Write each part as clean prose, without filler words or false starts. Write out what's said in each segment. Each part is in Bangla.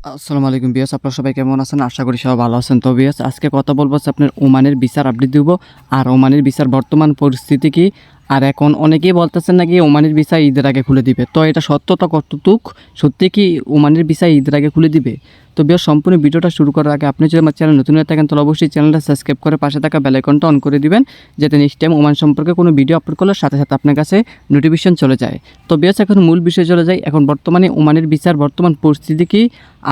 আসসালামু আলাইকুম বিয়াস, আপনারা সবাই কেমন আছেন? আশা করি সবাই ভালো আছেন। তো বিয়াস, আজকে কথা বলবো হচ্ছে আপনার ওমানের ভিসার আপডেট দিব। আর ওমানের ভিসার বর্তমান পরিস্থিতি কি, আর এখন অনেকেই বলতেছেন নাকি ওমানের ভিসা ঈদের আগে খুলে দিবে। তো এটা সত্যতা কতটুক, সত্যি কি ওমানের ভিসা ঈদের আগে খুলে দিবে? তো বিয়াস, সম্পূর্ণ ভিডিওটা শুরু করার আগে আপনি যদি আমার চ্যানেল নতুন হয়ে থাকেন তাহলে অবশ্যই চ্যানেলটা সাবস্ক্রাইব করে পাশে থাকা বেল আইকনটা অন করে দিবেন, যাতে নেক্সট টাইম ওমান সম্পর্কে কোনো ভিডিও আপলোড করলে সাথে সাথে আপনার কাছে নোটিফিকেশন চলে যায়। তো বিয়াস, এখন মূল বিষয়ে চলে যায়। এখন বর্তমানে ওমানের ভিসার বর্তমান পরিস্থিতি কি,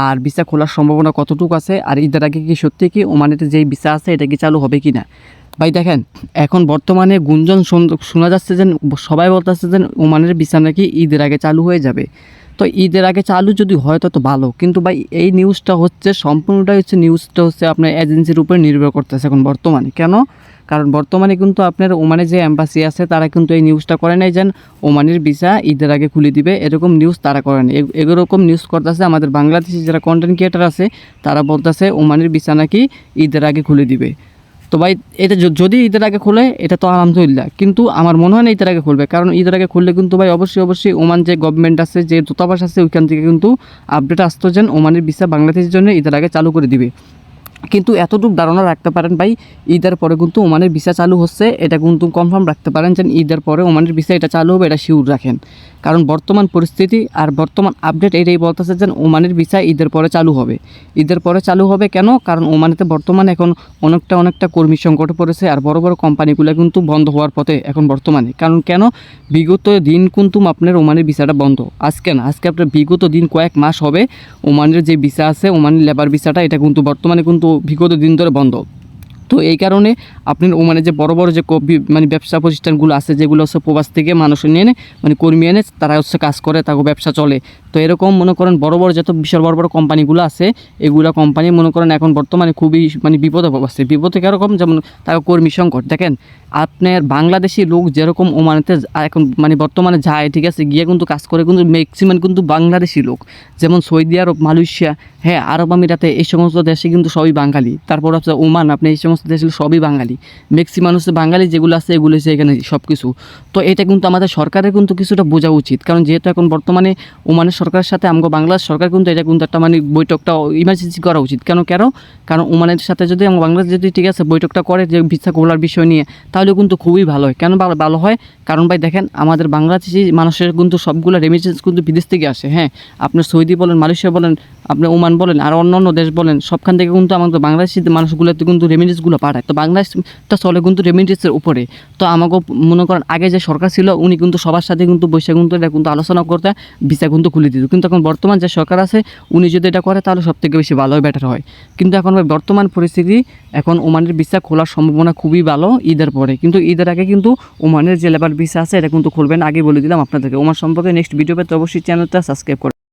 আর ভিসা খোলার সম্ভাবনা কতটুকু আছে, আর ঈদের আগে কি সত্যি কি ওমানেতে যেই ভিসা আছে এটা কি চালু হবে কি না। ভাই দেখেন, এখন বর্তমানে গুঞ্জন শোনা যাচ্ছে যে সবাই বলতেছে যে ওমানের ভিসা নাকি ঈদের আগে চালু হয়ে যাবে। তো ঈদের আগে চালু যদি হয় তত ভালো, কিন্তু ভাই এই নিউজটা হচ্ছে সম্পূর্ণটাই নিউজটা হচ্ছে আপনার এজেন্সির উপরে নির্ভর করতেছে এখন বর্তমানে। কেন? কারণ বর্তমানে কিন্তু আপনার ওমানে যে এম্বাসি আছে তারা কিন্তু এই নিউজটা করে নাই যে ওমানের ভিসা ঈদের আগে খুলে দিবে, এরকম নিউজ তারা করে না। এরকম নিউজ করতেছে আমাদের বাংলাদেশি যারা কন্টেন্ট ক্রিয়েটার আছে, তারা বলতেছে ওমানের ভিসা নাকি ঈদের আগে খুলে দিবে। তো ভাই এটা যদি ঈদের আগে খুলে এটা তো আলহামদুলিল্লাহ, কিন্তু আমার মনে হয় না ঈদের আগে খুলবে। কারণ ঈদের আগে খুললে কিন্তু ভাই অবশ্যই ওমান যে গভর্নমেন্ট আছে, যে দূতাবাস আছে, ওইখান থেকে কিন্তু আপডেট আসতো যে ওমানের ভিসা বাংলাদেশের জন্য ঈদের আগে চালু করে দিবে। কিন্তু এতটুকু ধারণা রাখতে পারেন ভাই, ঈদের পরে কিন্তু ওমানের ভিসা চালু হচ্ছে, এটা কিন্তু কনফার্ম রাখতে পারেন যে ঈদের পরে ওমানের ভিসা এটা চালু হবে, এটা শিওর রাখেন। কারণ বর্তমান পরিস্থিতি আর বর্তমান আপডেট এটাই বলতেছে যে ওমানের ভিসা ঈদের পরে চালু হবে। ঈদের পরে চালু হবে কেন? কারণ ওমানেতে বর্তমানে এখন অনেকটা কর্মী সংকটে পড়েছে, আর বড় বড় কোম্পানিগুলো কিন্তু বন্ধ হওয়ার পথে এখন বর্তমানে। কারণ কেন? বিগত দিন কিন্তু আপনার ওমানের ভিসাটা বন্ধ, আজকে না, আজকে আপনার বিগত দিন কয়েক মাস হবে ওমানের যে ভিসা আছে, ওমানের লেবার ভিসাটা, এটা কিন্তু বর্তমানে কিন্তু বিগত দিন ধরে বন্ধ। তো এই কারণে আপনার ওমানে যে বড় বড় যে ব্যবসা প্রতিষ্ঠানগুলো আছে, যেগুলো হচ্ছে প্রবাস থেকে মানুষ নিয়ে কর্মী এনে তারা হচ্ছে কাজ করে, তাকে ব্যবসা চলে। তো এরকম মনে করেন বড় বড় যত বিশাল বড় কোম্পানিগুলো আছে, এগুলো কোম্পানি মনে করেন এখন বর্তমানে খুবই বিপদে পড়ছে। বিপদে কীরকম? যেমন তাকে কর্মী সংকট। দেখেন, আপনার বাংলাদেশি লোক যেরকম ওমানেতে এখন বর্তমানে যায়, ঠিক আছে, গিয়ে কিন্তু কাজ করে, কিন্তু ম্যাক্সিমাম কিন্তু বাংলাদেশি লোক। যেমন সৌদি আরব, মালয়েশিয়া, হ্যাঁ, আরব আমিরাতে, এই সমস্ত দেশে কিন্তু সবই বাঙালি। তারপর হচ্ছে ওমান, আপনি এই সমস্ত দেশে সবই বাঙালি। ম্যাক্সিমাম হচ্ছে বাঙালি যেগুলো আছে, এগুলো হচ্ছে এখানে সব কিছু। তো এটা কিন্তু আমাদের সরকারের কিন্তু কিছুটা বোঝা উচিত। কারণ যেহেতু এখন বর্তমানে ওমানের সরকারের সাথে আমাদের বাংলাদেশ সরকার কিন্তু এটা কিন্তু একটা বৈঠকটা ইমার্জেন্সি করা উচিত। কারণ ওমানের সাথে যদি আমার বাংলাদেশ যদি, ঠিক আছে, বৈঠকটা করে যে ভিসা খোলার বিষয় নিয়ে, তাহলে কিন্তু খুবই ভালো হয়। কেন ভালো হয়? কারণ ভাই দেখেন, আমাদের বাংলাদেশি মানুষের কিন্তু সবগুলো রেমিটেন্স কিন্তু বিদেশ থেকে আসে। হ্যাঁ, আপনার সৌদি বলেন, মালয়েশিয়া বলেন, আপনি ওমান বলেন, আর অন্য দেশ বলেন, সবখান থেকে কিন্তু আমাদের বাংলাদেশি মানুষগুলোতে কিন্তু রেমিটেন্সগুলো পাঠায়। তো বাংলাদেশটা চলে কিন্তু রেমিটেন্সের উপরে। তো আমাকে মনে করেন আগে যে সরকার ছিল, উনি কিন্তু সবার সাথে কিন্তু বসে কিন্তু এটা কিন্তু আলোচনা করতে ভিসা কিন্তু খুলে দিত। কিন্তু এখন বর্তমান যে সরকার আছে, উনি যদি এটা করে তাহলে সবথেকে বেশি ভালো হয়, বেটার হয়। কিন্তু এখন বর্তমান পরিস্থিতি, এখন ওমানের ভিসা খোলার সম্ভাবনা খুবই ভালো ঈদের পরে। কিন্তু ঈদের আগে কিন্তু ওমানের যে লেবার ভিসা আছে এটা কিন্তু খুলবেন, আগে বলে দিলাম আপনাদেরকে। ওমান সম্পর্কে নেক্সট ভিডিও পেতে অবশ্যই চ্যানেলটা সাবস্ক্রাইব করে